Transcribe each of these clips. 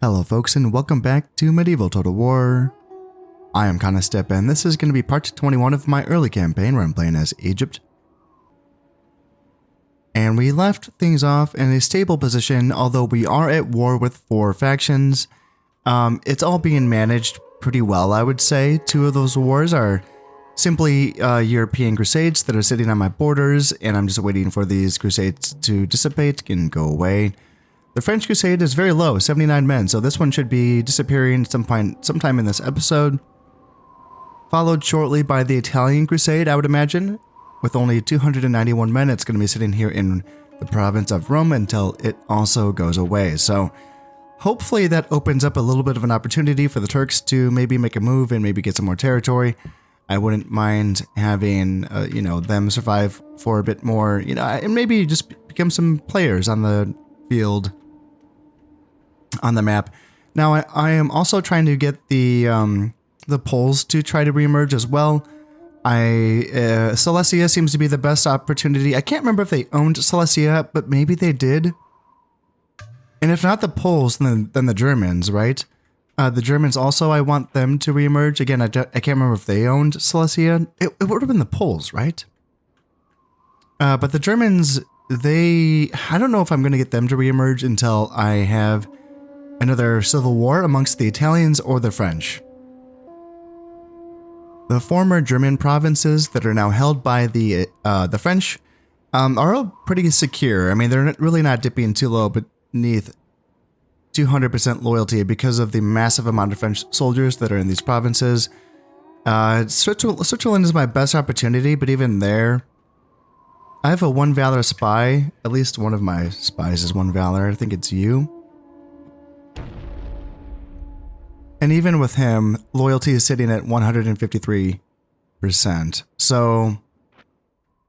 Hello folks and welcome back to Medieval Total War. I am Step and this is going to be part 21 of my early campaign where I'm playing as Egypt. And we left things off in a stable position, although we are at war with 4 factions. It's all being managed pretty well, I would say. 2 of those wars are simply European crusades that are sitting on my borders, and I'm just waiting for these crusades to dissipate and go away. The French crusade is very low, 79 men, so this one should be disappearing sometime in this episode. Followed shortly by the Italian crusade, I would imagine. With only 291 men, it's going to be sitting here in the province of Rome until it also goes away. So hopefully that opens up a little bit of an opportunity for the Turks to maybe make a move and maybe get some more territory. I wouldn't mind having, them survive for a bit more, and maybe just become some players on the field, on the map. Now, I am also trying to get the Poles to try to reemerge as well. Silesia seems to be the best opportunity. I can't remember if they owned Silesia, but maybe they did. And if not the Poles, then the Germans, right? The Germans also, I want them to reemerge. Again, I can't remember if they owned Silesia. It would have been the Poles, right? But the Germans, I don't know if I'm going to get them to reemerge until I have another civil war amongst the Italians or the French. The former German provinces that are now held by the French are all pretty secure. I mean, they're really not dipping too low beneath 200% loyalty because of the massive amount of French soldiers that are in these provinces. Switzerland is my best opportunity, but even there, I have a 1 Valor spy. At least one of my spies is 1 Valor. I think it's you. And even with him, loyalty is sitting at 153%. So,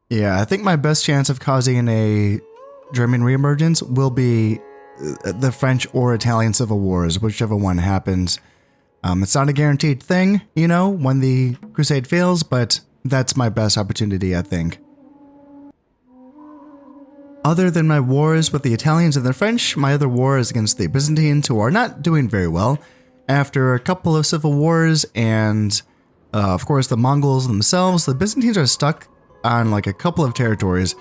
yeah, I think my best chance of causing a German reemergence will be the French or Italian civil wars, whichever one happens. It's not a guaranteed thing, when the crusade fails, but that's my best opportunity, I think. Other than my wars with the Italians and the French, my other war is against the Byzantines, who are not doing very well. After a couple of civil wars and, of course, the Mongols themselves, the Byzantines are stuck on like a couple of territories,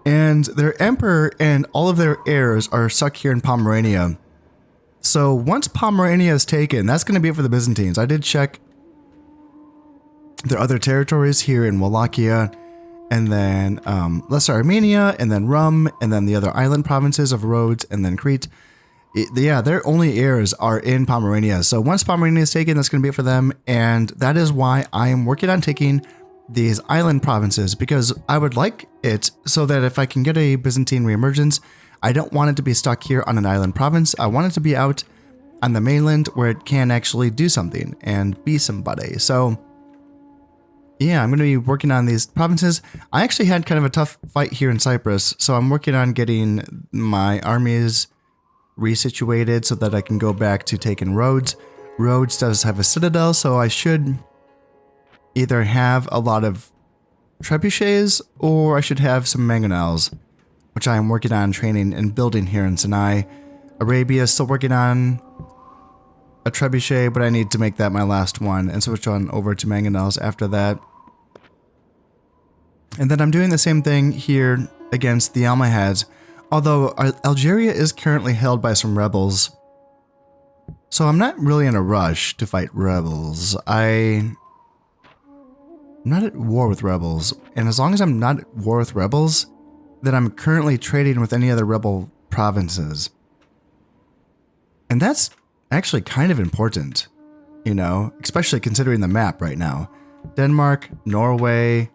and their emperor and all of their heirs are stuck here in Pomerania. So once Pomerania is taken, that's going to be it for the Byzantines. I did check their other territories here in Wallachia, and then Lesser Armenia, and then Rum, and then the other island provinces of Rhodes, and then Crete. Yeah, their only heirs are in Pomerania. So once Pomerania is taken, that's going to be it for them. And that is why I am working on taking these island provinces, because I would like it so that if I can get a Byzantine reemergence, I don't want it to be stuck here on an island province. I want it to be out on the mainland where it can actually do something and be somebody. So yeah, I'm going to be working on these provinces. I actually had kind of a tough fight here in Cyprus, so I'm working on getting my armies resituated so that I can go back to taking Rhodes. Rhodes does have a citadel, so I should either have a lot of trebuchets or I should have some mangonels, which I am working on training and building here in Sinai. Arabia is still working on a trebuchet, but I need to make that my last one and switch on over to mangonels after that. And then I'm doing the same thing here against the Almohads. Although Algeria is currently held by some rebels, so I'm not really in a rush to fight rebels. I'm not at war with rebels, and as long as I'm not at war with rebels, then I'm currently trading with any other rebel provinces. And that's actually kind of important, especially considering the map right now. Denmark, Norway,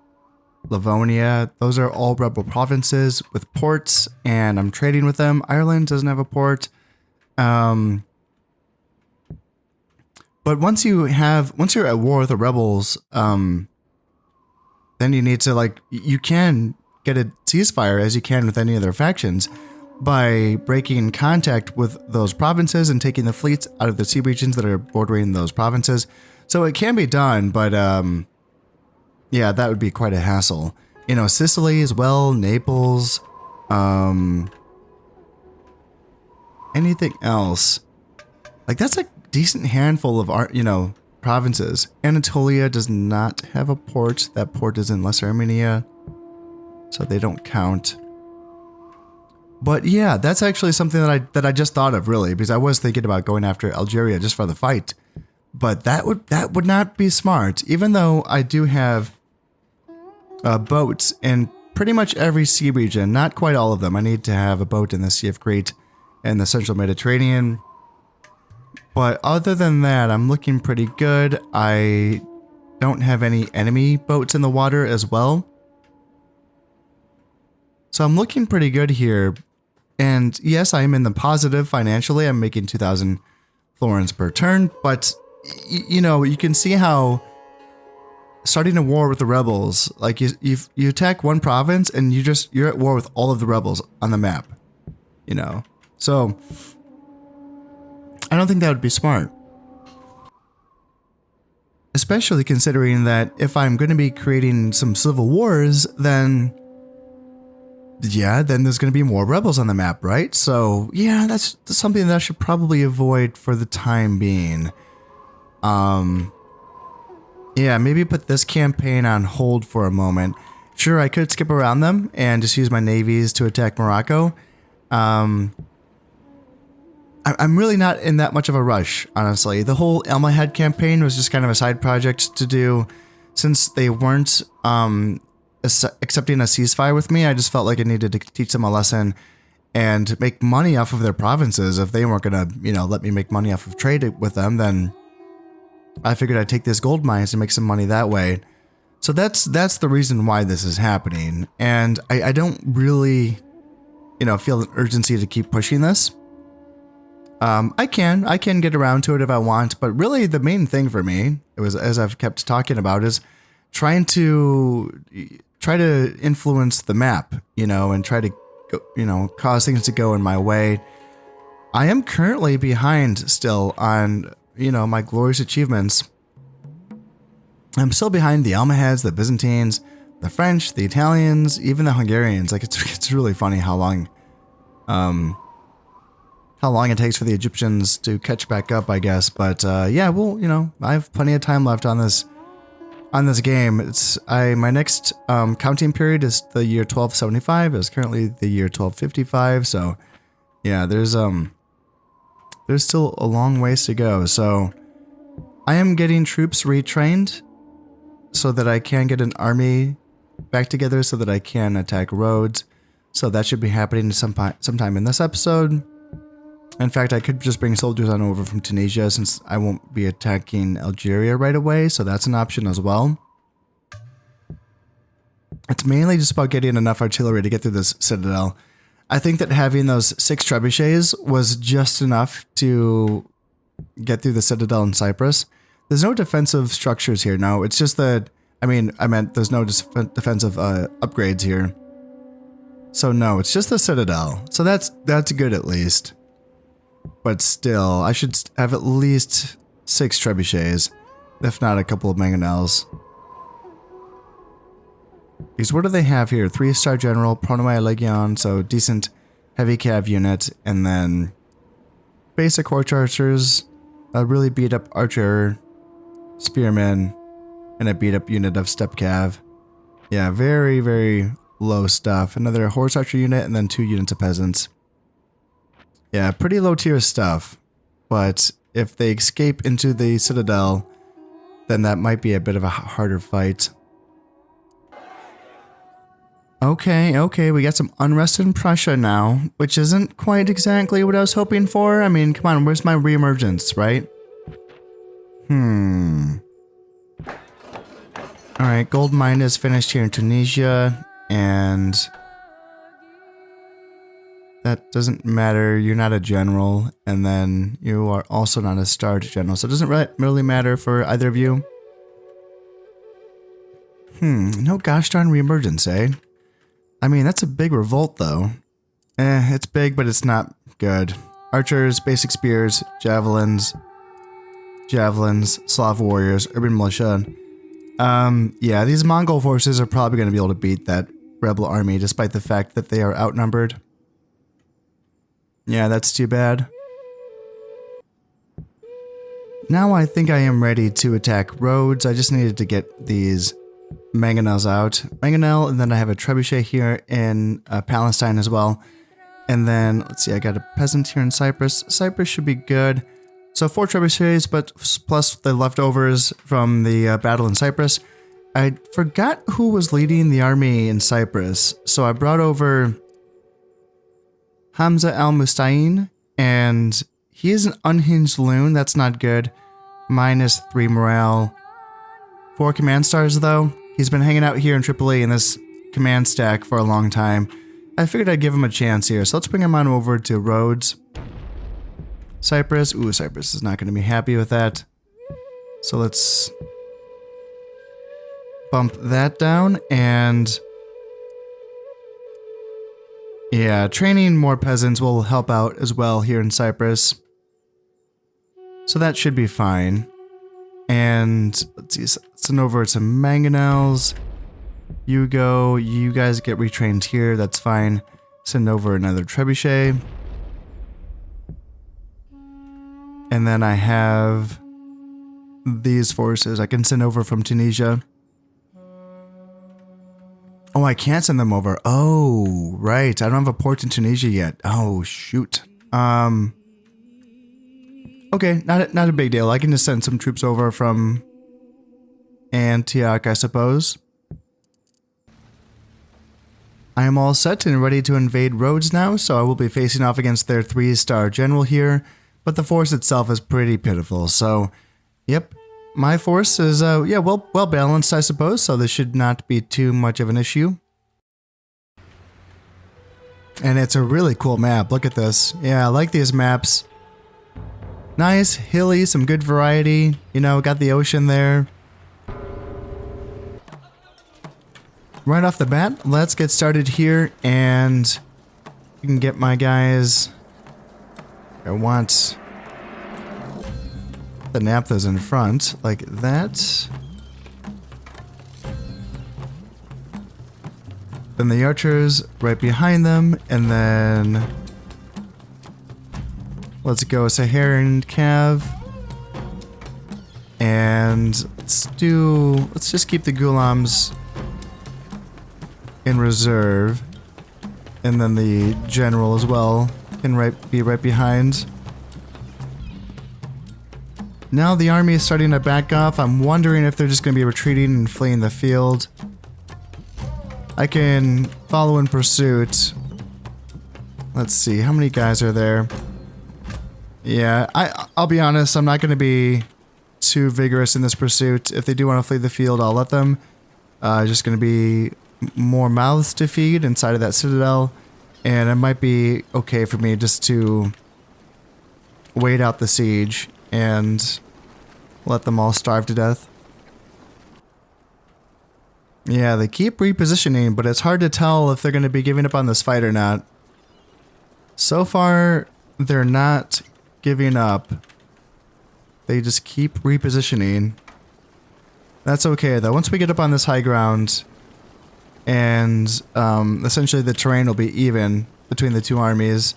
Livonia, those are all rebel provinces with ports, and I'm trading with them. Ireland doesn't have a port. But once you're at war with the rebels, then you need to you can get a ceasefire as you can with any other factions by breaking contact with those provinces and taking the fleets out of the sea regions that are bordering those provinces. So it can be done, but yeah, that would be quite a hassle. Sicily as well, Naples, anything else? Like, that's a decent handful of, provinces. Anatolia does not have a port. That port is in Lesser Armenia, so they don't count. But yeah, that's actually something that I just thought of, really, because I was thinking about going after Algeria just for the fight. But that would not be smart, even though I do have boats in pretty much every sea region. Not quite all of them. I need to have a boat in the Sea of Crete and the Central Mediterranean. But other than that, I'm looking pretty good. I don't have any enemy boats in the water as well. So I'm looking pretty good here. And yes, I am in the positive financially. I'm making 2,000 florins per turn. But, you can see how starting a war with the rebels, like you attack one province and you're at war with all of the rebels on the map, So I don't think that would be smart. Especially considering that if I'm going to be creating some civil wars, then there's going to be more rebels on the map, right? So yeah, that's something that I should probably avoid for the time being. Yeah, maybe put this campaign on hold for a moment. Sure, I could skip around them and just use my navies to attack Morocco. I'm really not in that much of a rush, honestly. The whole Almohad campaign was just kind of a side project to do. Since they weren't accepting a ceasefire with me, I just felt like I needed to teach them a lesson and make money off of their provinces. If they weren't going to, let me make money off of trade with them, then I figured I'd take this gold mines and make some money that way. So that's the reason why this is happening. And I don't really, feel an urgency to keep pushing this. I can get around to it if I want, but really the main thing for me, it was, as I've kept talking about, is try to influence the map, and try to go, cause things to go in my way. I am currently behind still on, my glorious achievements. I'm still behind the Almohads, the Byzantines, the French, the Italians, even the Hungarians. Like, it's really funny how long it takes for the Egyptians to catch back up, I guess. But yeah, well, I have plenty of time left on this game. My next counting period is the year 1275. It's currently the year 1255. So yeah, there's still a long ways to go. So I am getting troops retrained so that I can get an army back together so that I can attack Rhodes. So that should be happening sometime in this episode. In fact, I could just bring soldiers on over from Tunisia since I won't be attacking Algeria right away. So that's an option as well. It's mainly just about getting enough artillery to get through this citadel. I think that having those 6 trebuchets was just enough to get through the citadel in Cyprus. There's no defensive structures here. No, it's just that, I meant there's no defensive upgrades here. So no, it's just the citadel. So that's good at least. But still, I should have at least 6 trebuchets, if not a couple of mangonels. Because what do they have here? 3-star general, Pronomai Legion, so decent heavy cav unit, and then basic horse archers, a really beat up archer, spearmen, and a beat up unit of step cav. Yeah, very, very low stuff. Another horse archer unit, and then 2 units of peasants. Yeah, pretty low tier stuff. But if they escape into the citadel, then that might be a bit of a harder fight. Okay, we got some unrest in Prussia now, which isn't quite exactly what I was hoping for. I mean, come on, where's my reemergence, right? Alright, gold mine is finished here in Tunisia, and that doesn't matter. You're not a general, and then you are also not a starred general, so it doesn't really matter for either of you. No gosh darn reemergence, eh? I mean, that's a big revolt, though. It's big, but it's not good. Archers, basic spears, javelins, Slav warriors, urban militia. Yeah, these Mongol forces are probably going to be able to beat that rebel army, despite the fact that they are outnumbered. Yeah, that's too bad. Now I think I am ready to attack Rhodes. I just needed to get these mangonels out. Mangonel, and then I have a trebuchet here in Palestine as well. And then, let's see, I got a peasant here in Cyprus. Cyprus should be good. So 4 trebuchets, but plus the leftovers from the battle in Cyprus. I forgot who was leading the army in Cyprus. So I brought over Hamza al-Mustain, and he is an unhinged loon. That's not good. -3 morale. 4 command stars, though. He's been hanging out here in Tripoli in this command stack for a long time. I figured I'd give him a chance here, so let's bring him on over to Rhodes. Cyprus. Ooh, Cyprus is not going to be happy with that. So let's bump that down, and yeah, training more peasants will help out as well here in Cyprus. So that should be fine. And let's see, send over some mangonels. You go, you guys get retrained here, that's fine. Send over another trebuchet. And then I have these forces I can send over from Tunisia. Oh, I can't send them over. Oh, right. I don't have a port in Tunisia yet. Oh, shoot. Okay, not a big deal. I can just send some troops over from Antioch, I suppose. I am all set and ready to invade Rhodes now, so I will be facing off against their 3-star general here, but the force itself is pretty pitiful, so yep. My force is, yeah, well balanced, I suppose, so this should not be too much of an issue. And it's a really cool map. Look at this. Yeah, I like these maps. Nice, hilly, some good variety. You know, got the ocean there. Right off the bat, let's get started here, and you can get my guys. I want the naphthas in front, like that. Then the archers right behind them, and then let's go Saharan Cav. And let's just keep the Ghulams in reserve. And then the general as well can be right behind. Now the army is starting to back off. I'm wondering if they're just going to be retreating and fleeing the field. I can follow in pursuit. Let's see, how many guys are there? Yeah, I'll be honest, I'm not going to be too vigorous in this pursuit. If they do want to flee the field, I'll let them. Just going to be more mouths to feed inside of that citadel. And it might be okay for me just to wait out the siege and let them all starve to death. Yeah, they keep repositioning, but it's hard to tell if they're going to be giving up on this fight or not. So far, they're not giving up. They just keep repositioning. That's okay, though. Once we get up on this high ground, and essentially the terrain will be even between the two armies,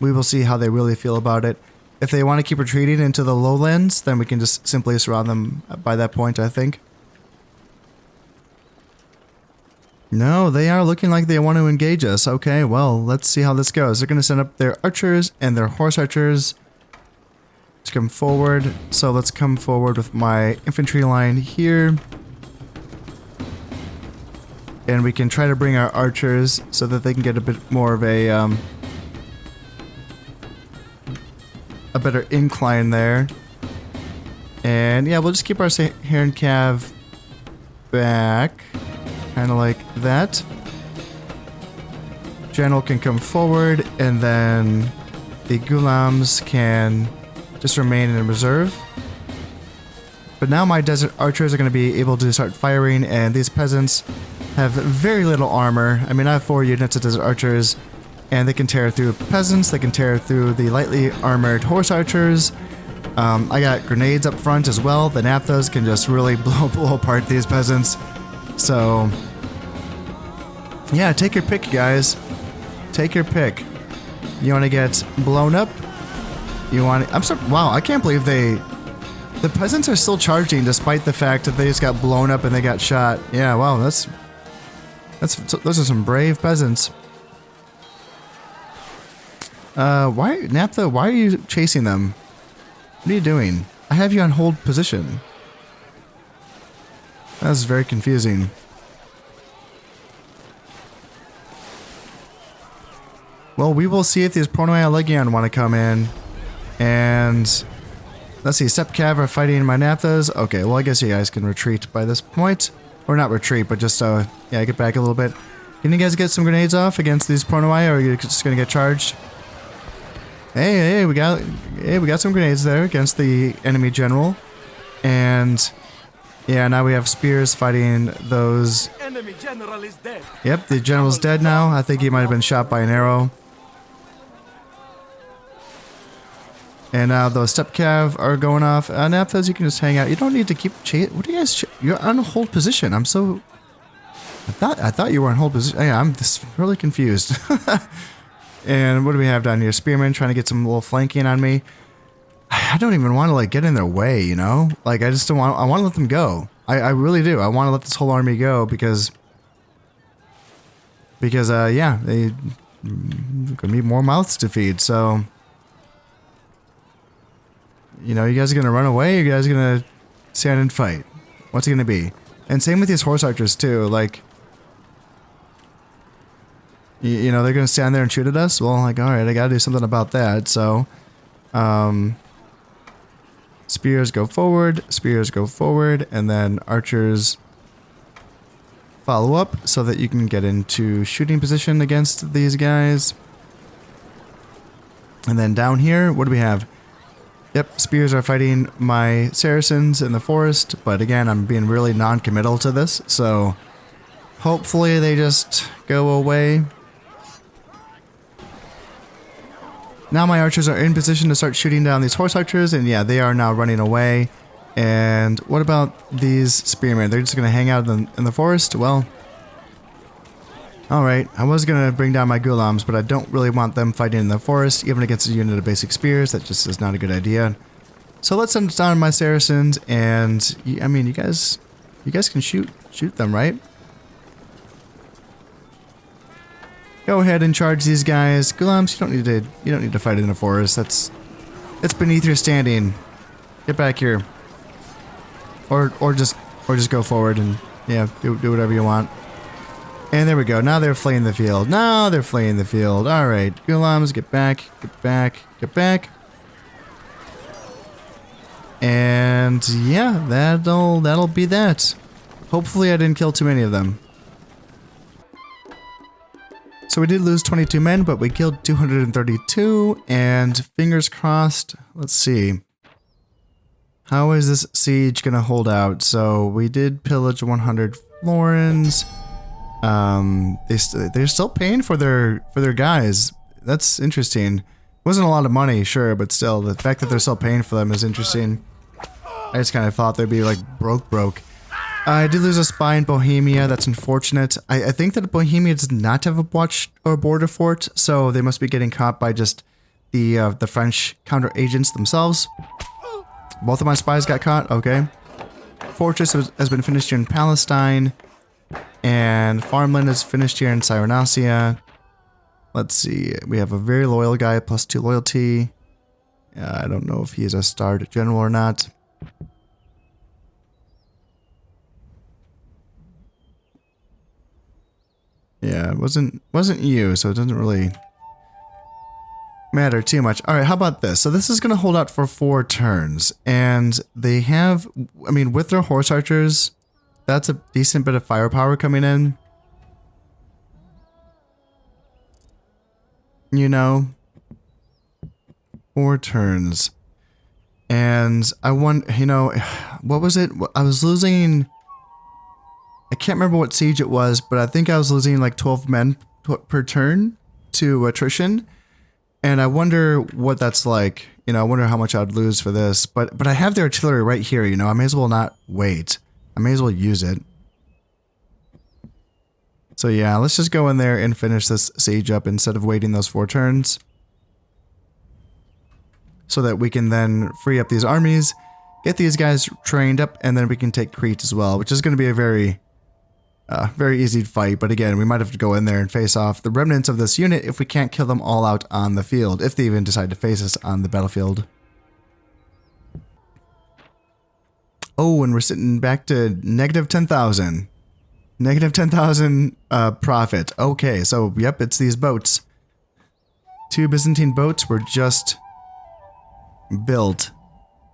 we will see how they really feel about it. If they want to keep retreating into the lowlands, then we can just simply surround them by that point, I think. No, they are looking like they want to engage us. Okay, well, let's see how this goes. They're going to send up their archers and their horse archers to come forward. So let's come forward with my infantry line here. And we can try to bring our archers so that they can get a bit more of a better incline there. And yeah, we'll just keep our Saharan Cav back. Kind of like that. General can come forward, and then the Ghulams can just remain in reserve. But now my desert archers are going to be able to start firing, and these peasants have very little armor. I mean, I have 4 units of desert archers, and they can tear through peasants, they can tear through the lightly armored horse archers. I got grenades up front as well. The naphthas can just really blow apart these peasants. So, yeah, take your pick, guys. Take your pick. You want to get blown up? You want? Wow, I can't believe they The peasants are still charging despite the fact that they just got blown up and they got shot. Yeah, wow, those are some brave peasants. Why, Naphtha, why are you chasing them? What are you doing? I have you on hold position. That's very confusing. Well, we will see if these Pronoi Legion want to come in. And let's see, Sepcav are fighting my Naphthas. Okay, well, I guess you guys can retreat by this point. Or not retreat, but just, yeah, get back a little bit. Can you guys get some grenades off against these Pronoi, or are you just going to get charged? Hey, we got some grenades there against the enemy general. And yeah, now we have spears fighting those. Enemy general is dead. Yep, the general's dead now. I think he might have been shot by an arrow. And now those Stepcav are going off. Naphthas, you can just hang out. You don't need to keep what are you guys? You're on hold position. I'm so. I thought you were on hold position. Yeah, I'm just really confused. And what do we have down here? Spearmen trying to get some little flanking on me. I don't even want to like get in their way, you know? Like I just don't want. I want to let them go. I really do. I want to let this whole army go because yeah, they gonna need more mouths to feed. So. You know, you guys are going to run away, you guys are going to stand and fight. What's it going to be? And same with these horse archers too, like... You know, they're going to stand there and shoot at us? Well, like, alright, I got to do something about that, so... Spears go forward, and then archers follow up so that you can get into shooting position against these guys. And then down here, what do we have? Yep, spears are fighting my Saracens in the forest, but again, I'm being really non-committal to this, so hopefully they just go away. Now my archers are in position to start shooting down these horse archers, and yeah, they are now running away. And what about these spearmen? They're just going to hang out in the forest? Well, alright, I was going to bring down my Ghulams, but I don't really want them fighting in the forest, even against a unit of basic spears. That just is not a good idea. So let's send down my Saracens, and, I mean, you guys can shoot them, right? Go ahead and charge these guys. Ghulams, you don't need to fight in the forest. It's beneath your standing. Get back here. Or just go forward and, yeah, do whatever you want. And there we go. Now they're fleeing the field. Alright. Ghulams, get back. And yeah, that'll be that. Hopefully I didn't kill too many of them. So we did lose 22 men, but we killed 232, and fingers crossed. Let's see. How is this siege gonna hold out? So we did pillage 100 florins. They're still paying for their guys. That's interesting. Wasn't a lot of money, sure, but still, the fact that they're still paying for them is interesting. I just kind of thought they'd be like broke. I did lose a spy in Bohemia. That's unfortunate. I think that Bohemia does not have a watch or border fort, so they must be getting caught by just the French counter agents themselves. Both of my spies got caught. Okay. Fortress has been finished here in Palestine. And farmland is finished here in Cyrenaica. Let's see. We have a very loyal guy, +2 loyalty. I don't know if he is a starred general or not. Yeah, it wasn't you, so it doesn't really matter too much. All right, how about this? So this is going to hold out for 4 turns, and they have, I mean, with their horse archers, that's a decent bit of firepower coming in. You know, 4 turns. And I want, you know, what was it? I was losing, I can't remember what siege it was, but I think I was losing like 12 men per turn to attrition. And I wonder what that's like. You know, I wonder how much I'd lose for this. But I have the artillery right here, you know, I may as well not wait. I may as well use it. So yeah, let's just go in there and finish this siege up instead of waiting those 4 turns. So that we can then free up these armies get these guys trained up, and then we can take Crete as well, which is going to be a very easy fight. But again, we might have to go in there and face off the remnants of this unit if we can't kill them all out on the field, if they even decide to face us on the battlefield. Oh, and we're sitting back to negative 10,000. Negative 10,000 profit. Okay, so yep, it's these boats. 2 Byzantine boats were just built.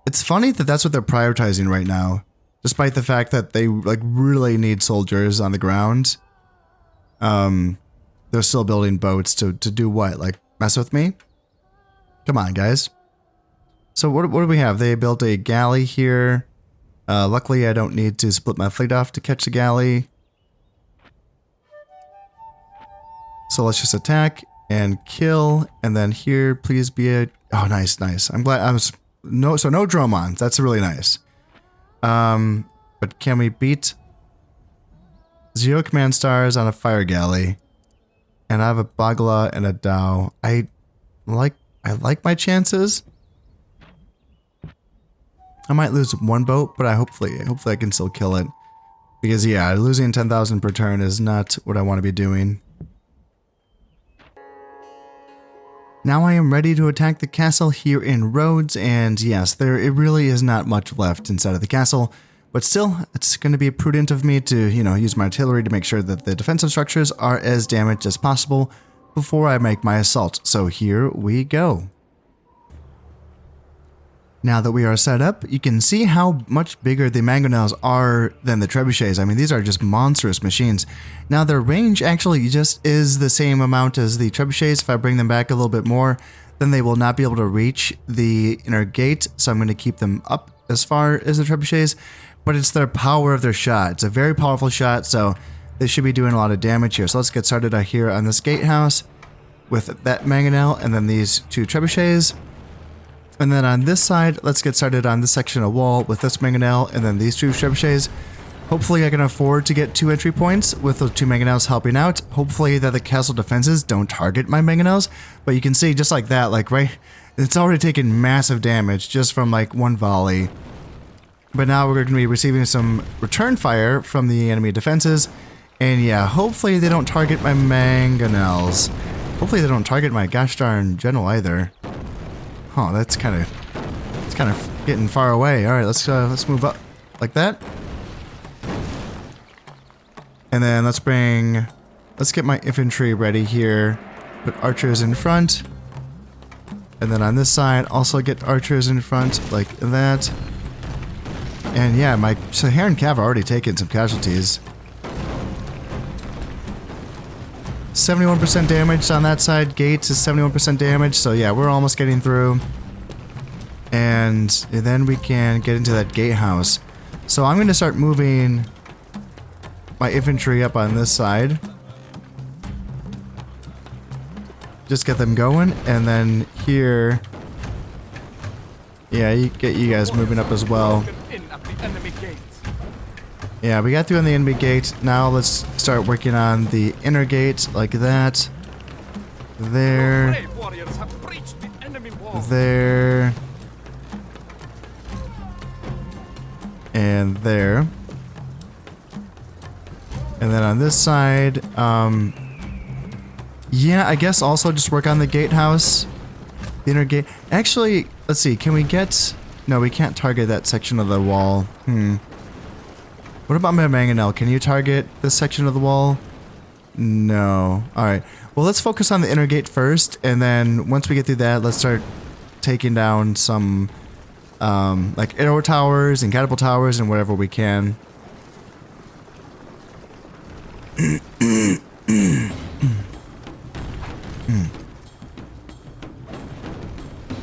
It's funny that that's what they're prioritizing right now, despite the fact that they like really need soldiers on the ground. They're still building boats to do what? Like mess with me? Come on, guys. So what do we have? They built a galley here. Luckily, I don't need to split my fleet off to catch the galley. So let's just attack and kill, and then here, please be a... Oh, nice, nice. I'm glad I was... No, so no Dromon. That's really nice. But can we beat 0 command stars on a fire galley? And I have a Bagla and a Dao. I like my chances. I might lose 1 boat, but hopefully I can still kill it. Because yeah, losing 10,000 per turn is not what I want to be doing. Now I am ready to attack the castle here in Rhodes, and yes, it really is not much left inside of the castle, but still, it's going to be prudent of me to, use my artillery to make sure that the defensive structures are as damaged as possible before I make my assault. So here we go. Now that we are set up, you can see how much bigger the mangonels are than the trebuchets. I mean, these are just monstrous machines. Now their range actually just is the same amount as the trebuchets. If I bring them back a little bit more, then they will not be able to reach the inner gate. So I'm going to keep them up as far as the trebuchets, but it's their power of their shot. It's a very powerful shot, so they should be doing a lot of damage here. So let's get started out here on this gatehouse with that mangonel and then these 2 trebuchets. And then on this side, let's get started on this section of wall with this mangonel and then these 2 trebuchets. Hopefully I can afford to get 2 entry points with those 2 mangonels helping out. Hopefully that the castle defenses don't target my mangonels. But you can see just like that, like right, it's already taken massive damage just from like 1 volley. But now we're going to be receiving some return fire from the enemy defenses. And yeah, hopefully they don't target my mangonels. Hopefully they don't target my gosh darn general either. Oh, it's kind of getting far away. All right, let's move up like that, and then let's get my infantry ready here. Put archers in front, and then on this side also get archers in front like that. And yeah, my Saharan Cav are already taken some casualties. 71% damage on that side. Gates is 71% damage. So yeah, we're almost getting through. And then we can get into that gatehouse. So I'm going to start moving my infantry up on this side. Just get them going. And then here... Yeah, you get you guys moving up as well. Yeah, we got through on the enemy gate. Now let's start working on the inner gate like that. There. There. And there. And then on this side, yeah, I guess also just work on the gatehouse. The inner gate. Actually, let's see, can we get... No, we can't target that section of the wall. What about my mangonel? Can you target this section of the wall? No. Alright. Well, let's focus on the inner gate first, and then once we get through that, let's start taking down some, like arrow towers and catapult towers and whatever we can.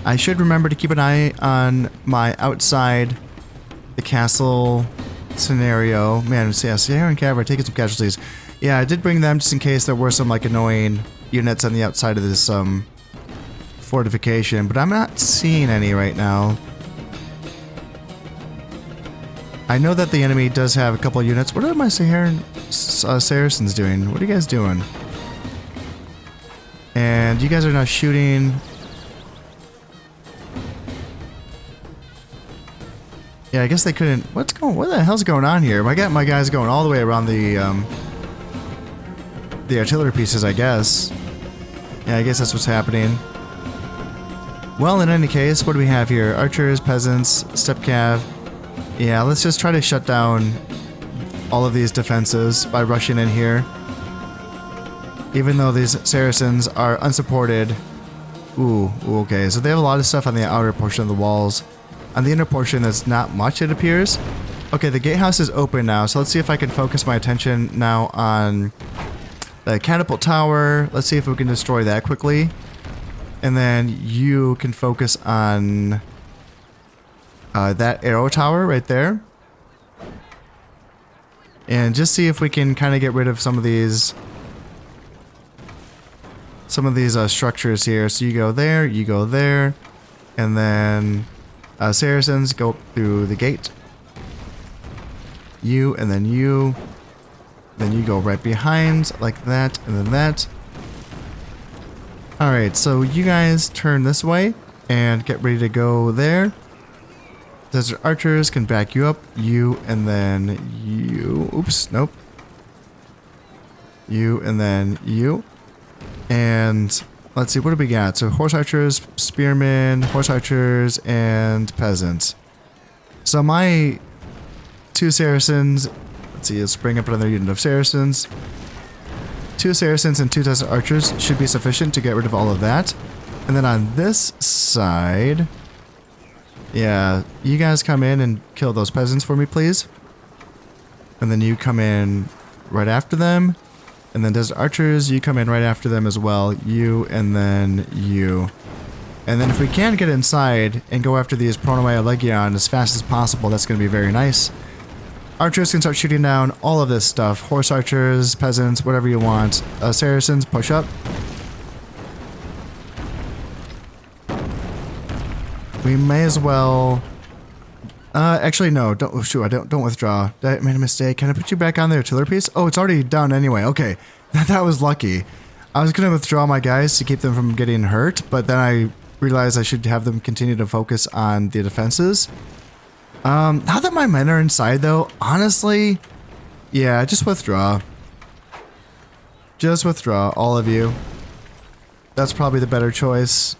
I should remember to keep an eye on my outside the castle scenario. Man, yeah, Saharan Cav are taking some casualties. Yeah, I did bring them just in case there were some like annoying units on the outside of this fortification, but I'm not seeing any right now. I know that the enemy does have a couple of units. What are my Saracens doing? What are you guys doing? And you guys are now shooting. Yeah, I guess they couldn't. What the hell's going on here? I got my guys going all the way around the artillery pieces, I guess. Yeah, I guess that's what's happening. Well, in any case, what do we have here? Archers, peasants, step cav. Yeah, let's just try to shut down all of these defenses by rushing in here. Even though these Saracens are unsupported. Ooh, okay. So they have a lot of stuff on the outer portion of the walls. On the inner portion, there's not much, it appears. Okay, the gatehouse is open now, so let's see if I can focus my attention now on the catapult tower. Let's see if we can destroy that quickly. And then you can focus on that arrow tower right there. And just see if we can kind of get rid of some of these structures here. So you go there, and then Saracens go through the gate. You, and then you. Then you go right behind, like that, and then that. Alright, so you guys turn this way and get ready to go there. Desert archers can back you up. You, and then you. Oops, nope. You, and then you. And let's see, what do we got? So horse archers, spearmen, horse archers, and peasants. So my two Saracens, let's see, let's bring up another unit of Saracens. 2 Saracens and 2 desert archers should be sufficient to get rid of all of that. And then on this side, yeah, you guys come in and kill those peasants for me, please. And then you come in right after them. And then desert archers, you come in right after them as well. You, and then you. And then if we can get inside and go after these Pronomaya Legion as fast as possible, that's going to be very nice. Archers can start shooting down all of this stuff. Horse archers, peasants, whatever you want. Saracens, push up. We may as well... actually, no. Don't withdraw. I made a mistake. Can I put you back on the artillery piece? Oh, it's already done anyway. Okay. That was lucky. I was going to withdraw my guys to keep them from getting hurt, but then I realized I should have them continue to focus on the defenses. Now that my men are inside, though, honestly, yeah, just withdraw. Just withdraw, all of you. That's probably the better choice.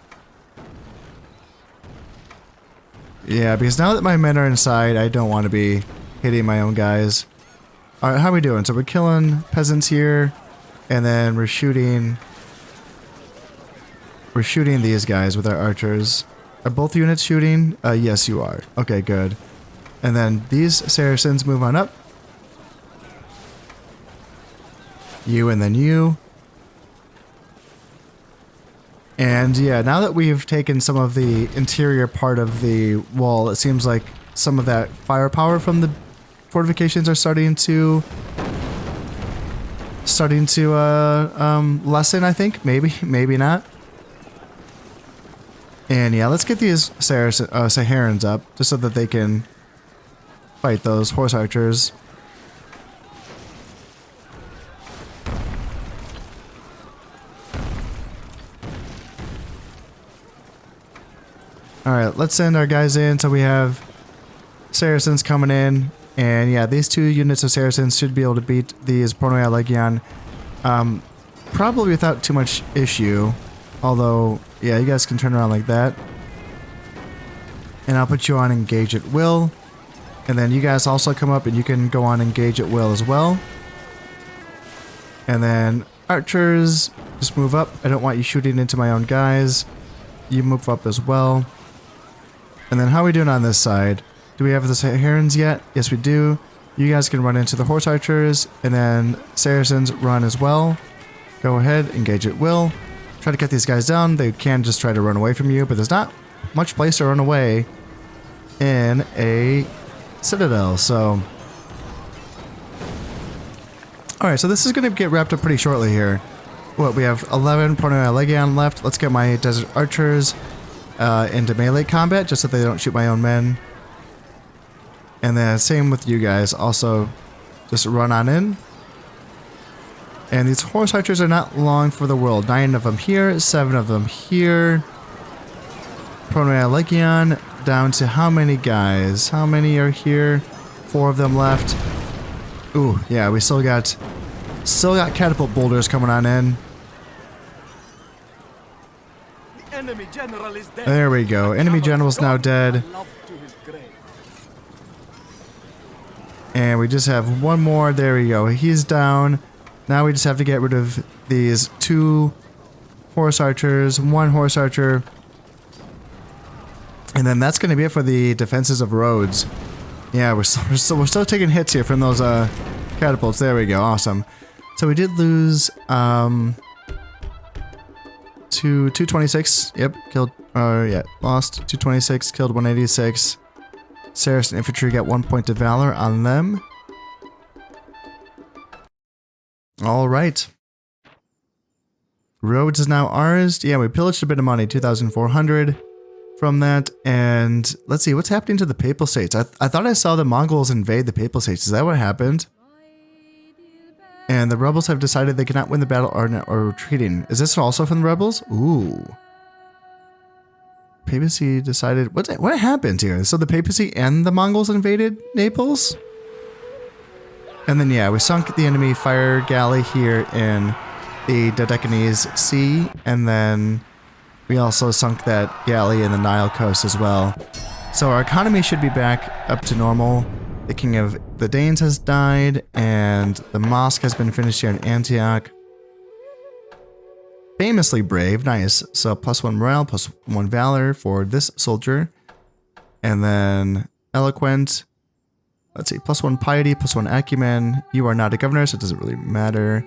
Yeah, because now that my men are inside, I don't want to be hitting my own guys. Alright, how are we doing? So we're killing peasants here, and then we're shooting these guys with our archers. Are both units shooting? Yes, you are. Okay, good. And then these Saracens move on up. You, and then you. And yeah, now that we've taken some of the interior part of the wall, it seems like some of that firepower from the fortifications are starting to lessen, I think. Maybe not. And yeah, let's get these Saharans up, just so that they can fight those horse archers. Alright, let's send our guys in so we have Saracens coming in. And yeah, these 2 units of Saracens should be able to beat these Pronoia Legion. Probably without too much issue. Although, yeah, you guys can turn around like that. And I'll put you on engage at will. And then you guys also come up and you can go on engage at will as well. And then archers, just move up. I don't want you shooting into my own guys. You move up as well. And then how are we doing on this side? Do we have the Saharans yet? Yes, we do. You guys can run into the horse archers. And then Saracens run as well. Go ahead, engage at will. Try to get these guys down. They can just try to run away from you, but there's not much place to run away in a citadel, so... Alright, so this is going to get wrapped up pretty shortly here. What, we have 11 Pronoia Legion left. Let's get my desert archers into melee combat, just so they don't shoot my own men. And then same with you guys. Also, just run on in. And these horse archers are not long for the world. 9 of them here, 7 of them here. Pronoia Legion down to how many guys? How many are here? 4 of them left. Ooh, yeah, we still got catapult boulders coming on in. The enemy general is dead. There we go. Enemy general's now dead. And we just have one more. There we go. He's down. Now we just have to get rid of these 2 horse archers, 1 horse archer. And then that's going to be it for the defenses of Rhodes. Yeah, we're still taking hits here from those catapults. There we go. Awesome. So we did lose 226. Yep, killed. Yeah, lost 226. Killed 186. Saracen infantry got 1 point of valor on them. All right. Rhodes is now ours. Yeah, we pillaged a bit of money, 2,400 from that. And let's see, what's happening to the Papal States? I thought I saw the Mongols invade the Papal States. Is that what happened? And the rebels have decided they cannot win the battle or retreating. Is this also from the rebels? Ooh. Papacy decided... What happened here? So the Papacy and the Mongols invaded Naples? And then, yeah, we sunk the enemy fire galley here in the Dodecanese Sea. And then we also sunk that galley in the Nile coast as well. So our economy should be back up to normal. The King of the Danes has died, and the mosque has been finished here in Antioch. Famously brave, nice. So +1 morale, +1 valor for this soldier. And then eloquent. Let's see, +1 piety, +1 acumen. You are not a governor, so it doesn't really matter.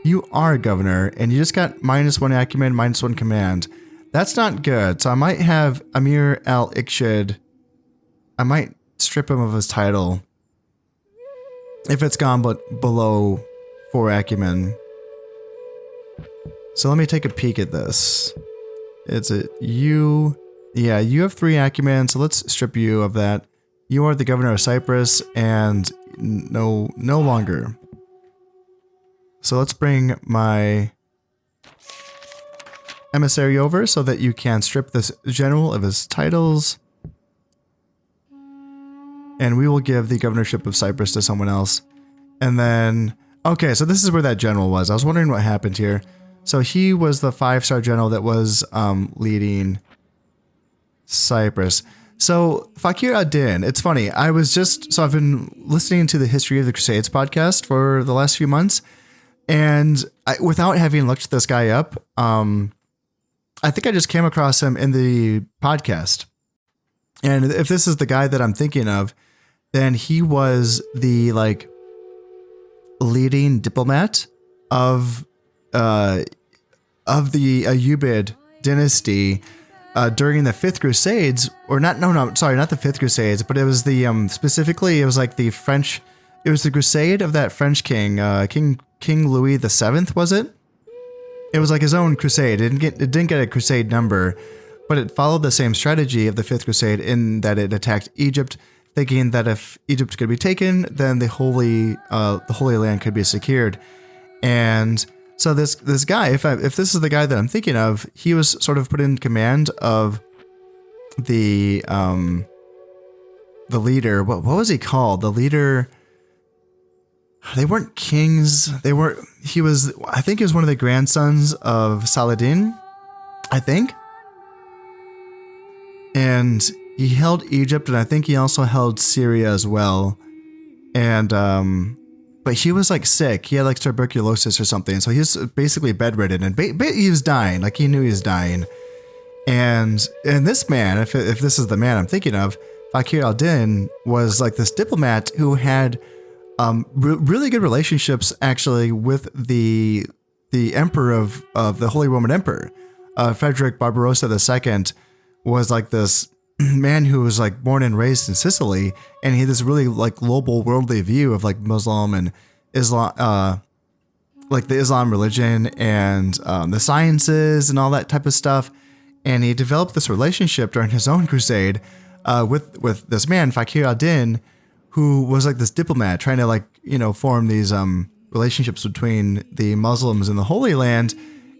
You are a governor, and you just got -1 acumen, -1 command. That's not good. So I might have Amir al-Ikshid. I might strip him of his title if it's gone below 4 acumen. So let me take a peek at this. It's a you. Yeah, you have 3 acumen, so let's strip you of that. You are the governor of Cyprus, and no longer. So let's bring my emissary over so that you can strip this general of his titles. And we will give the governorship of Cyprus to someone else. And then, okay, so this is where that general was. I was wondering what happened here. So he was the 5-star general that was leading Cyprus. So Fakir ad-Din, it's funny. I've been listening to the History of the Crusades podcast for the last few months. And without having looked this guy up, I think I just came across him in the podcast. And if this is the guy that I'm thinking of, then he was the leading diplomat of the Ayyubid dynasty during the 5th Crusades, or not the 5th Crusades, but it was the specifically it was like the French. It was the crusade of that French king, King Louis VII, was it? It was like his own crusade. It didn't get a crusade number, but it followed the same strategy of the 5th Crusade in that it attacked Egypt, thinking that if Egypt could be taken, then the Holy Land could be secured. And so this guy, if this is the guy that I'm thinking of, he was sort of put in command of the leader. What was he called? The leader. They weren't kings. I think he was one of the grandsons of Saladin, I think. And he held Egypt, and I think he also held Syria as well. And, but he was sick. He had tuberculosis or something. So he was basically bedridden, and he was dying. He knew he was dying. And this man, if this is the man I'm thinking of, Fakir ad-Din was this diplomat who had really good relationships actually with the emperor of the Holy Roman Emperor. Frederick Barbarossa II was this man who was born and raised in Sicily, and he had this really global worldly view of Muslim and Islam, the Islam religion and the sciences and all that type of stuff. And he developed this relationship during his own crusade with this man, Fakir ad-Din, who was this diplomat trying to form these relationships between the Muslims in the Holy Land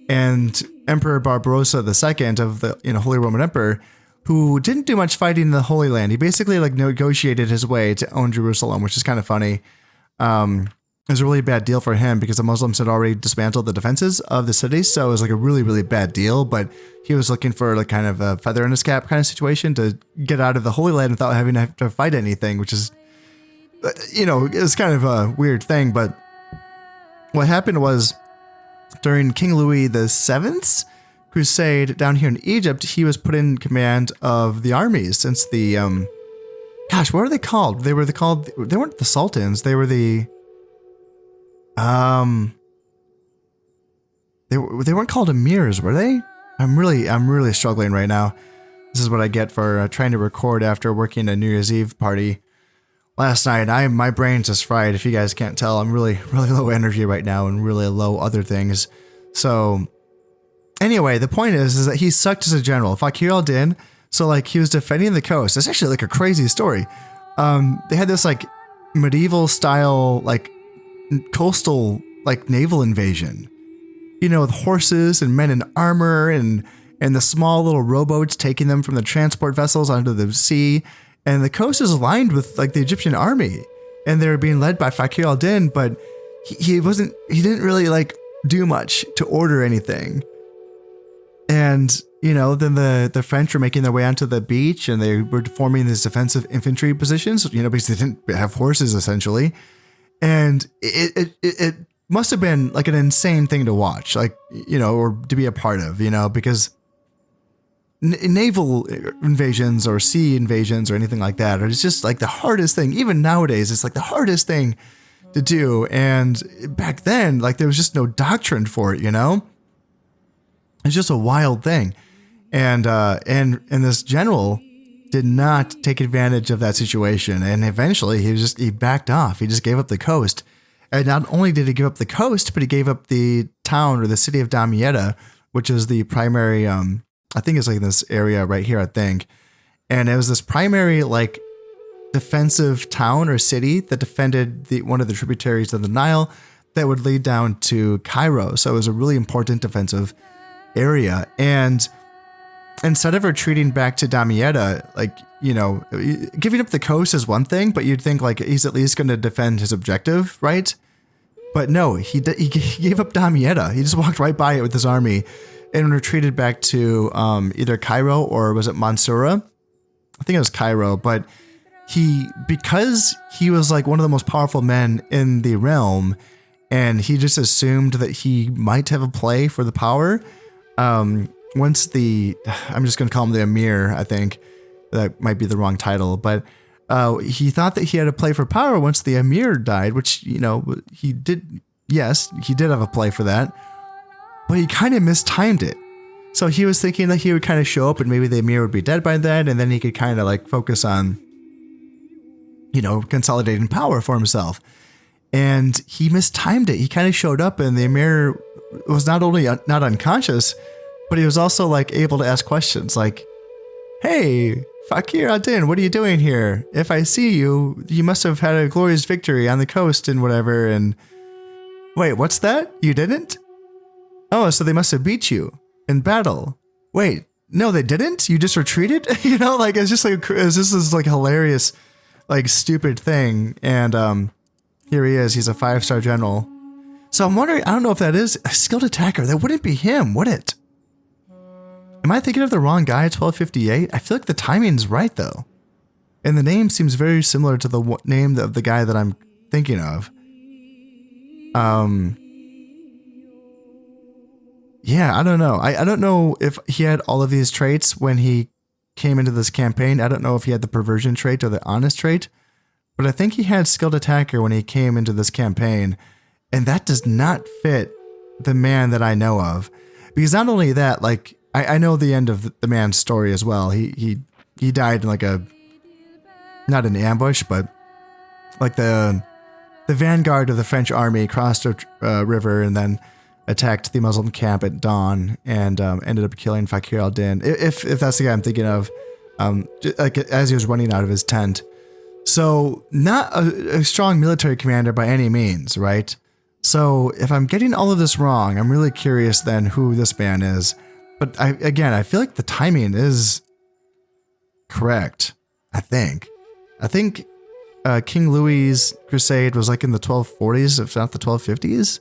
and Emperor Barbarossa II of the Holy Roman Emperor, who didn't do much fighting in the Holy Land. He basically like negotiated his way to own Jerusalem, which is kind of funny. It was a really bad deal for him because the Muslims had already dismantled the defenses of the city. So it was like a really, really bad deal. But he was looking for like kind of a feather in his cap kind of situation to get out of the Holy Land without having to fight anything, which is, you know, it was kind of a weird thing. But what happened was during King Louis VII's crusade down here in Egypt, he was put in command of the armies since the, gosh, what were they called? They weren't the sultans. They were the, they weren't called emirs, were they? I'm really struggling right now. This is what I get for trying to record after working a New Year's Eve party last night. My brain's just fried. If you guys can't tell, I'm really low energy right now and really low other things. So anyway, the point is that he sucked as a general. Fakir al-Din. So like he was defending the coast. It's actually like a crazy story. They had this like medieval style, like coastal, like naval invasion, you know, with horses and men in armor and the small little rowboats taking them from the transport vessels onto the sea. And the coast is lined with like the Egyptian army, and they're being led by Fakir al-Din, but he didn't really like do much to order anything. And, you know, then the French were making their way onto the beach and they were forming these defensive infantry positions, you know, because they didn't have horses essentially. And it must have been like an insane thing to watch, like, you know, or to be a part of, you know, because naval invasions or sea invasions or anything like that, it's just like the hardest thing. Even nowadays, it's like the hardest thing to do. And back then, like there was just no doctrine for it, you know? It's just a wild thing. And this general did not take advantage of that situation. And eventually he backed off. He just gave up the coast. And not only did he give up the coast, but he gave up the town or the city of Damietta, which is the primary, I think it's like this area right here, I think. And it was this primary like defensive town or city that defended one of the tributaries of the Nile that would lead down to Cairo. So it was a really important defensive area. And instead of retreating back to Damietta, like, you know, giving up the coast is one thing, but you'd think like he's at least going to defend his objective, right? But no, he gave up Damietta. He just walked right by it with his army and retreated back to either Cairo or was it Mansoura? I think it was Cairo. But because he was like one of the most powerful men in the realm, and he just assumed that he might have a play for the power. I'm just going to call him the Emir, I think. That might be the wrong title, but he thought that he had a play for power once the Emir died, which, you know, he did. Yes, he did have a play for that, but he kind of mistimed it. So he was thinking that he would kind of show up and maybe the Emir would be dead by then, and then he could kind of like focus on, you know, consolidating power for himself. And he mistimed it. He kind of showed up and the Emir was not only not unconscious, but he was also like able to ask questions like, "Hey, Fakir al-Din, what are you doing here? If I see you, you must have had a glorious victory on the coast and whatever." And wait, what's that? You didn't? Oh, so they must have beat you in battle. Wait, no, they didn't? You just retreated? You know, like, it's just like, this is like hilarious, like stupid thing. And here he is. He's a 5-star general. So I'm wondering, I don't know if that is a skilled attacker. That wouldn't be him, would it? Am I thinking of the wrong guy at 1258? I feel like the timing's right, though. And the name seems very similar to the name of the guy that I'm thinking of. Yeah, I don't know. I don't know if he had all of these traits when he came into this campaign. I don't know if he had the perversion trait or the honest trait. But I think he had skilled attacker when he came into this campaign. And that does not fit the man that I know of. Because not only that, like, I know the end of the man's story as well. He died in like not an ambush, but like the vanguard of the French army crossed a river and then attacked the Muslim camp at dawn and ended up killing Fakir al-Din. If that's the guy I'm thinking of, like as he was running out of his tent. So not a strong military commander by any means, right? So if I'm getting all of this wrong, I'm really curious then who this man is. But I feel like the timing is correct. I think. King Louis's crusade was like in the 1240s, if not the 1250s.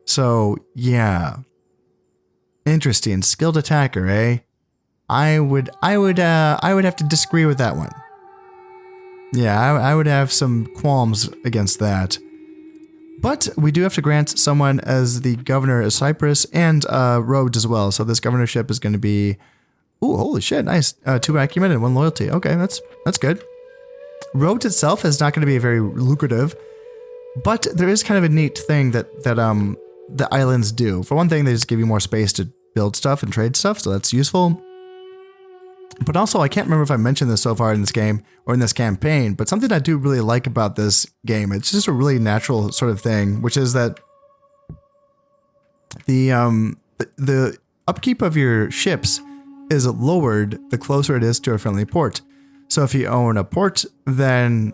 So yeah, interesting. Skilled attacker, eh? I would have to disagree with that one. Yeah, I would have some qualms against that. But we do have to grant someone as the governor of Cyprus and Rhodes as well. So this governorship is going to be, ooh, holy shit, nice. 2 acumen and 1 loyalty. Okay, that's good. Rhodes itself is not going to be very lucrative, but there is kind of a neat thing that the islands do. For one thing, they just give you more space to build stuff and trade stuff, so that's useful. But also, I can't remember if I mentioned this so far in this game or in this campaign, but something I do really like about this game, it's just a really natural sort of thing, which is that the upkeep of your ships is lowered the closer it is to a friendly port. So if you own a port, then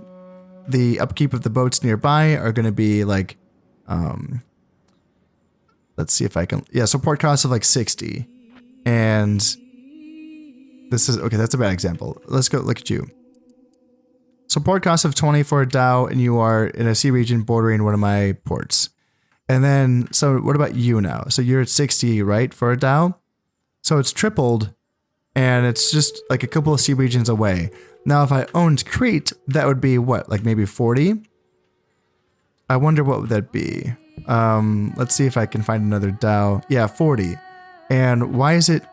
the upkeep of the boats nearby are going to be like, let's see if I can, yeah, so port costs of like 60. And this is, okay, that's a bad example. Let's go look at you. So port cost of 20 for a Dow, and you are in a sea region bordering one of my ports. And then, so what about you now? So you're at 60, right, for a Dow? So it's tripled, and it's just like a couple of sea regions away. Now, if I owned Crete, that would be what, like maybe 40? I wonder what would that be. Let's see if I can find another Dow. Yeah, 40. And why is it?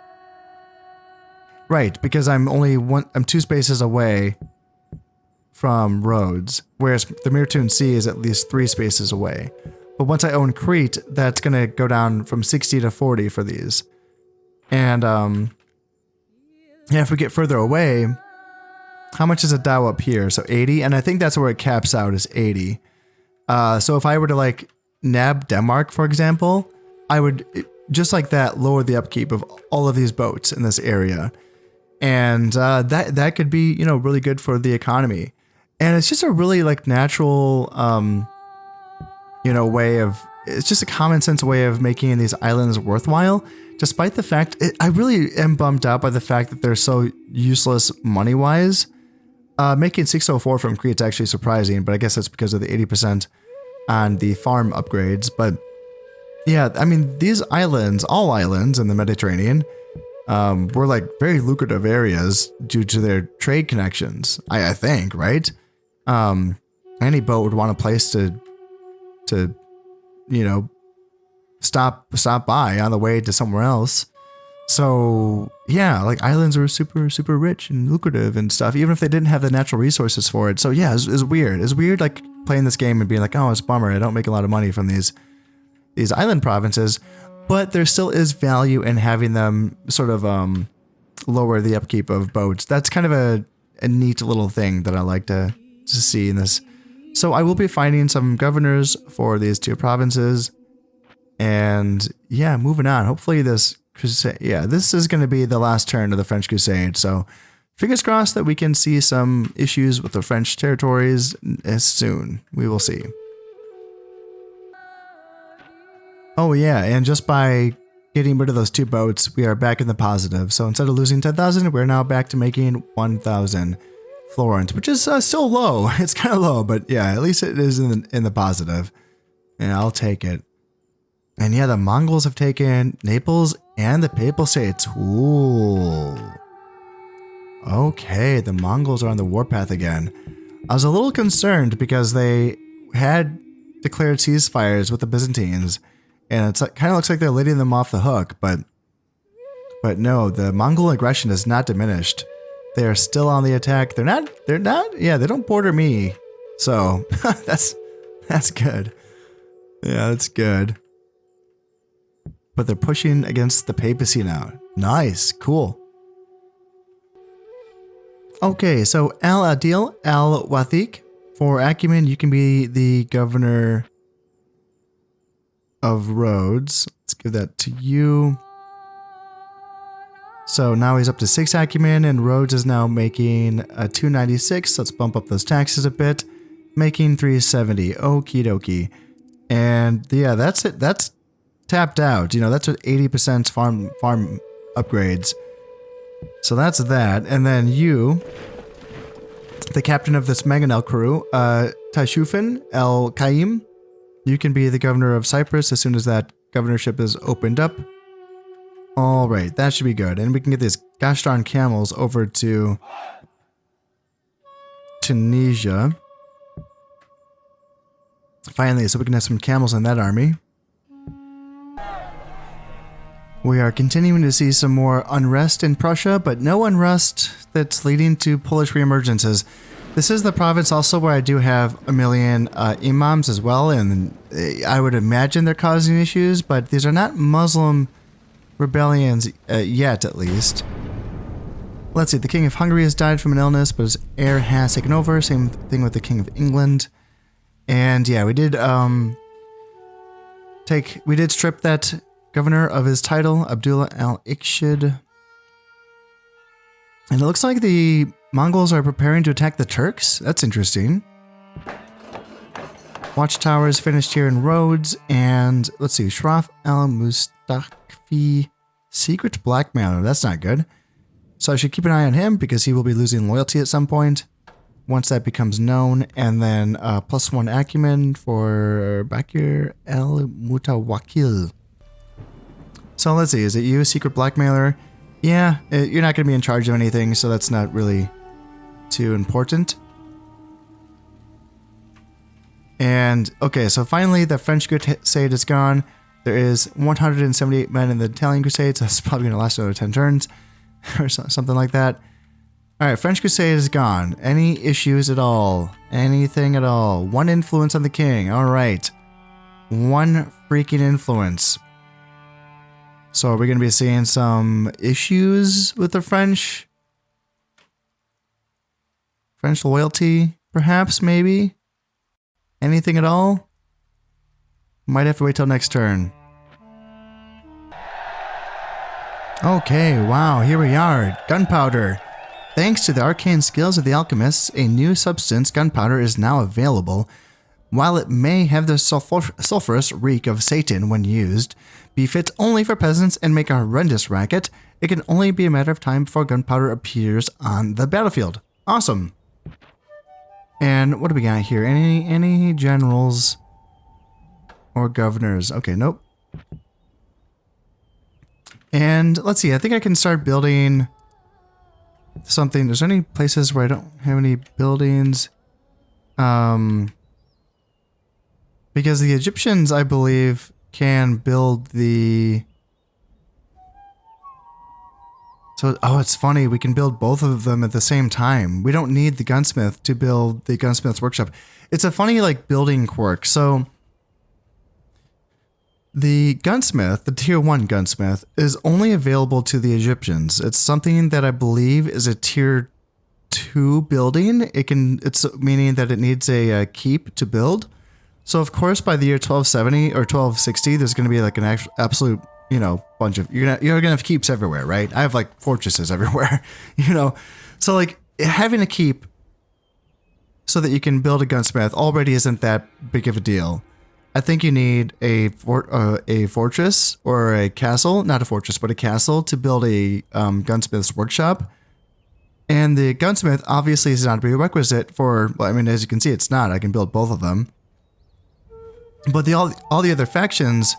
Right, because I'm 2 spaces away from Rhodes, whereas the Mirtune Sea is at least 3 spaces away. But once I own Crete, that's going to go down from 60 to 40 for these. And yeah, if we get further away, how much is a Dow up here? So 80, and I think that's where it caps out, is 80. So if I were to like nab Denmark, for example, I would just like that lower the upkeep of all of these boats in this area. And that could be, you know, really good for the economy. And it's just a really like natural, you know, way of, it's just a common sense way of making these islands worthwhile, despite the fact, I really am bummed out by the fact that they're so useless money-wise. Making 604 from Crete is actually surprising, but I guess that's because of the 80% on the farm upgrades. But yeah, I mean, these islands, all islands in the Mediterranean, were like very lucrative areas due to their trade connections, I think, right? Any boat would want a place to, you know, stop by on the way to somewhere else. So yeah, like islands were super, super rich and lucrative and stuff, even if they didn't have the natural resources for it. So yeah, it's weird. It's weird like playing this game and being like, oh, it's a bummer, I don't make a lot of money from these island provinces. But there still is value in having them sort of lower the upkeep of boats. That's kind of a neat little thing that I like to see in this. So I will be finding some governors for these 2 provinces. And yeah, moving on. Hopefully this crusade, yeah, this is going to be the last turn of the French Crusade. So fingers crossed that we can see some issues with the French territories soon. We will see. Oh yeah, and just by getting rid of those 2 boats, we are back in the positive. So instead of losing 10,000, we're now back to making 1,000 florins, which is still low. It's kind of low, but yeah, at least it is in the positive. And I'll take it. And yeah, the Mongols have taken Naples and the Papal States. Ooh. Okay, the Mongols are on the warpath again. I was a little concerned because they had declared ceasefires with the Byzantines. And it kind of looks like they're letting them off the hook, but no, the Mongol aggression is not diminished. They are still on the attack. They're not, yeah, they don't border me. So that's good. Yeah, that's good. But they're pushing against the papacy now. Nice, cool. Okay, so Al Adil Al Wathiq. For acumen, you can be the governor of Rhodes. Let's give that to you. So now he's up to 6 acumen, and Rhodes is now making a 296. Let's bump up those taxes a bit, making 370. Okie dokie. And yeah, that's it. That's tapped out. You know, that's with 80% farm upgrades. So that's that. And then you, the captain of this Mangonel crew, Taishufin El Qaim, you can be the governor of Cyprus as soon as that governorship is opened up. All right, that should be good. And we can get these gosh darn camels over to Tunisia. Finally, so we can have some camels in that army. We are continuing to see some more unrest in Prussia, but no unrest that's leading to Polish reemergences. This is the province also where I do have a million imams as well, and I would imagine they're causing issues, but these are not Muslim rebellions yet, at least. Let's see, the King of Hungary has died from an illness, but his heir has taken over. Same thing with the King of England. And yeah, we did strip that governor of his title, Abdullah al-Ikhshid. And it looks like the Mongols are preparing to attack the Turks. That's interesting. Watchtower is finished here in Rhodes. And let's see, Shraf al-Mustakfi, secret blackmailer. That's not good. So I should keep an eye on him because he will be losing loyalty at some point once that becomes known. And then +1 acumen for Bakir el-Mutawakil. So let's see, is it you, secret blackmailer? Yeah, you're not going to be in charge of anything, so that's not really too important. And, okay, so finally the French Crusade is gone. There is 178 men in the Italian Crusade, so that's probably going to last another 10 turns, or something like that. Alright, French Crusade is gone. Any issues at all? Anything at all? 1 influence on the king, alright. 1 freaking influence. So are we going to be seeing some issues with the French? French loyalty, perhaps, maybe? Anything at all? Might have to wait till next turn. Okay, wow, here we are. Gunpowder. Thanks to the arcane skills of the alchemists, a new substance, gunpowder, is now available. While it may have the sulfurous reek of Satan when used, be fit only for peasants and make a horrendous racket, it can only be a matter of time before gunpowder appears on the battlefield. Awesome. And what do we got here? Any generals or governors? Okay, nope. And let's see, I think I can start building something. There's any places where I don't have any buildings? Because the Egyptians, I believe, can build the... So, oh, it's funny. We can build both of them at the same time. We don't need the gunsmith to build the gunsmith's workshop. It's a funny, like, building quirk. So, the gunsmith, the tier 1 gunsmith, is only available to the Egyptians. It's something that I believe is a tier 2 building. It's meaning that it needs a keep to build. So, of course, by the year 1270 or 1260, there's going to be like an absolute, bunch of... You're going to have keeps everywhere, right? I have like fortresses everywhere, So, like, having a keep so that you can build a gunsmith already isn't that big of a deal. I think you need a fortress or a castle, not a fortress, but a castle to build a gunsmith's workshop. And the gunsmith obviously is not a prerequisite for... Well, I mean, as you can see, it's not. I can build both of them. But all the other factions,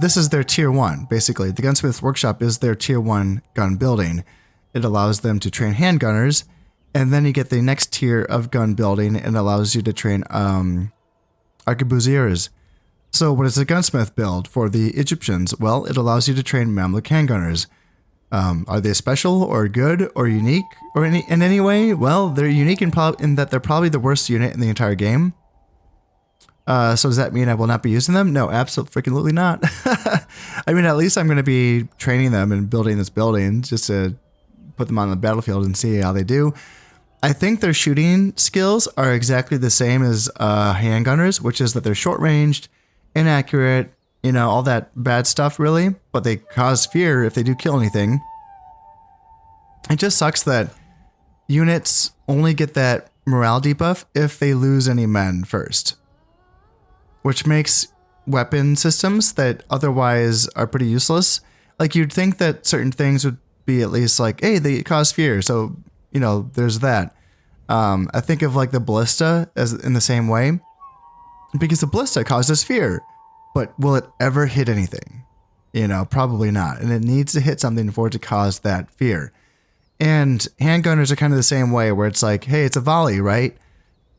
this is their tier 1, basically. The Gunsmith's Workshop is their tier 1 gun building. It allows them to train handgunners, and then you get the next tier of gun building, and allows you to train arquebusiers. So what does a gunsmith build for the Egyptians? Well, it allows you to train Mamluk handgunners. Are they special or good or unique or in any way? Well, they're unique in that they're probably the worst unit in the entire game. So does that mean I will not be using them? No, absolutely not. I mean, at least I'm going to be training them and building this building just to put them on the battlefield and see how they do. I think their shooting skills are exactly the same as handgunners, which is that they're short-ranged, inaccurate, all that bad stuff, really. But they cause fear if they do kill anything. It just sucks that units only get that morale debuff if they lose any men first. Which makes weapon systems that otherwise are pretty useless. Like, you'd think that certain things would be at least like, hey, they cause fear. So, you know, there's that. I think of like the ballista as in the same way, because the ballista causes fear, but will it ever hit anything? You know, probably not. And it needs to hit something for it to cause that fear. And handgunners are kind of the same way, where it's like, hey, it's a volley, right?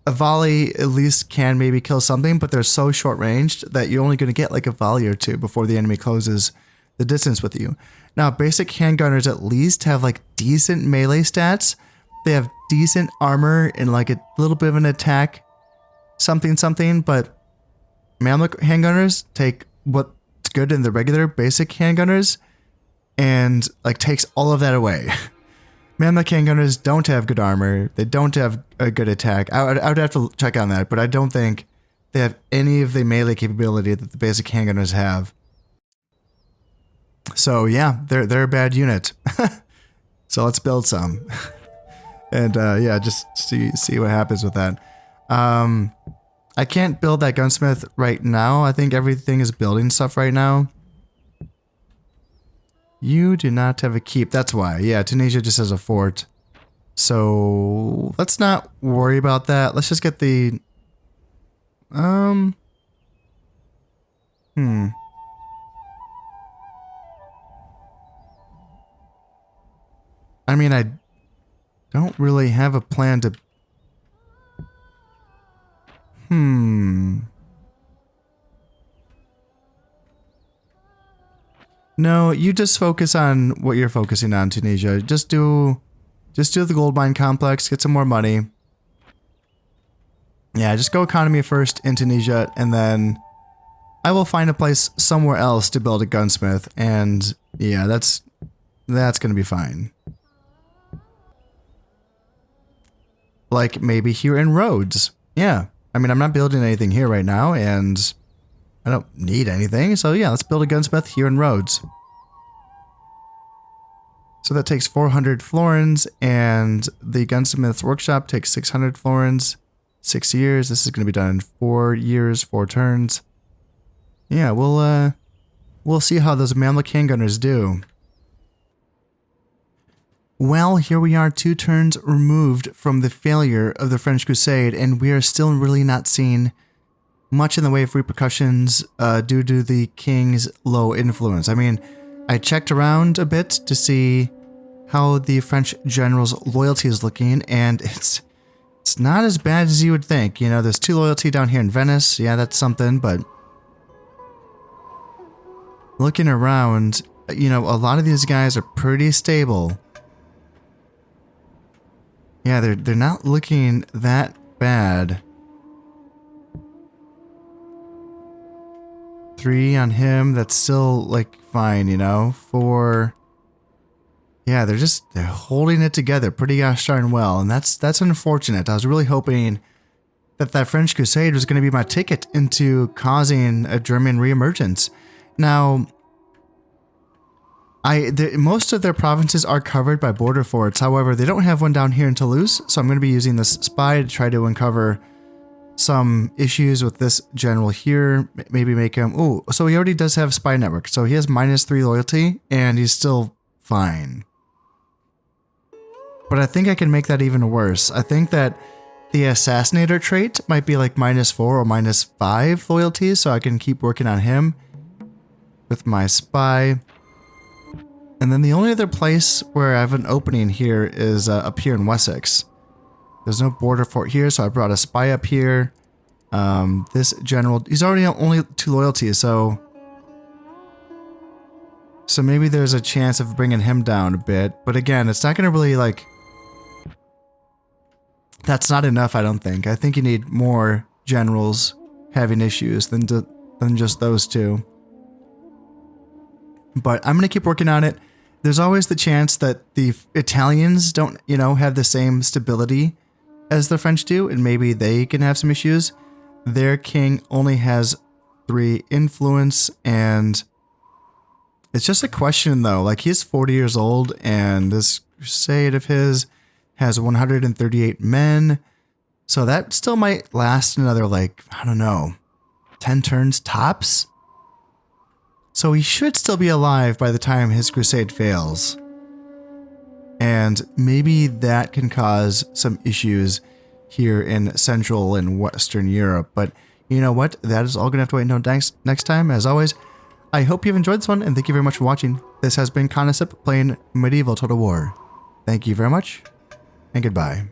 A volley at least can maybe kill something, but they're so short ranged that you're only going to get like a volley or two before the enemy closes the distance with you. Now, basic handgunners at least have like decent melee stats. They have decent armor and like a little bit of an attack, something, but Mamluk handgunners take what's good in the regular basic handgunners and like takes all of that away. Mamluk handgunners don't have good armor. They don't have a good attack. I would have to check on that, but I don't think they have any of the melee capability that the basic handgunners have. So yeah, they're a bad unit. So let's build some. And yeah, just see what happens with that. I can't build that gunsmith right now. I think everything is building stuff right now. You do not have a keep. That's why. Yeah, Tunisia just has a fort. So let's not worry about that. Let's just get the... I mean, I don't really have a plan to... No, you just focus on what you're focusing on, Tunisia. Just do the gold mine complex, get some more money. Yeah, just go economy first in Tunisia, and then I will find a place somewhere else to build a gunsmith, and yeah, that's gonna be fine. Like maybe here in Rhodes. Yeah. I mean, I'm not building anything here right now, and I don't need anything. So yeah, let's build a gunsmith here in Rhodes. So that takes 400 florins, and the gunsmith's workshop takes 600 florins. 6 years. This is going to be done in 4 years, 4 turns. Yeah, we'll see how those Mamluk handgunners do. Well, here we are 2 turns removed from the failure of the French Crusade, and we are still really not seeing much in the way of repercussions due to the king's low influence. I mean, I checked around a bit to see how the French general's loyalty is looking, and it's not as bad as you would think. You know, there's 2 loyalty down here in Venice. Yeah, that's something, but looking around, you know, a lot of these guys are pretty stable. Yeah, they're not looking that bad. 3 on him, that's still like fine, you know. 4. Yeah, they're holding it together pretty gosh darn well, and that's unfortunate. I was really hoping that French Crusade was going to be my ticket into causing a German reemergence. Now, most of their provinces are covered by border forts. However, they don't have one down here in Toulouse, so I'm going to be using this spy to try to uncover some issues with this general here. Maybe make him... Oh, so he already does have spy network. So he has -3 loyalty, and he's still fine. But I think I can make that even worse. I think that the assassinator trait might be like -4 or -5 loyalty, so I can keep working on him with my spy. And then the only other place where I have an opening here is up here in Wessex. There's no border fort here, so I brought a spy up here. This general, he's already only 2 loyalties, so maybe there's a chance of bringing him down a bit. But again, it's not going to really like... That's not enough, I don't think. I think you need more generals having issues than just those 2. But I'm going to keep working on it. There's always the chance that the Italians don't, you know, have the same stability as the French do, and maybe they can have some issues. Their king only has 3 influence, and it's just a question, though. Like, he's 40 years old, and this crusade of his has 138 men. So that still might last another, like, I don't know, 10 turns tops? So he should still be alive by the time his crusade fails. And maybe that can cause some issues here in Central and Western Europe. But you know what? That is all going to have to wait until next time. As always, I hope you've enjoyed this one, and thank you very much for watching. This has been Conasip playing Medieval Total War. Thank you very much, and goodbye.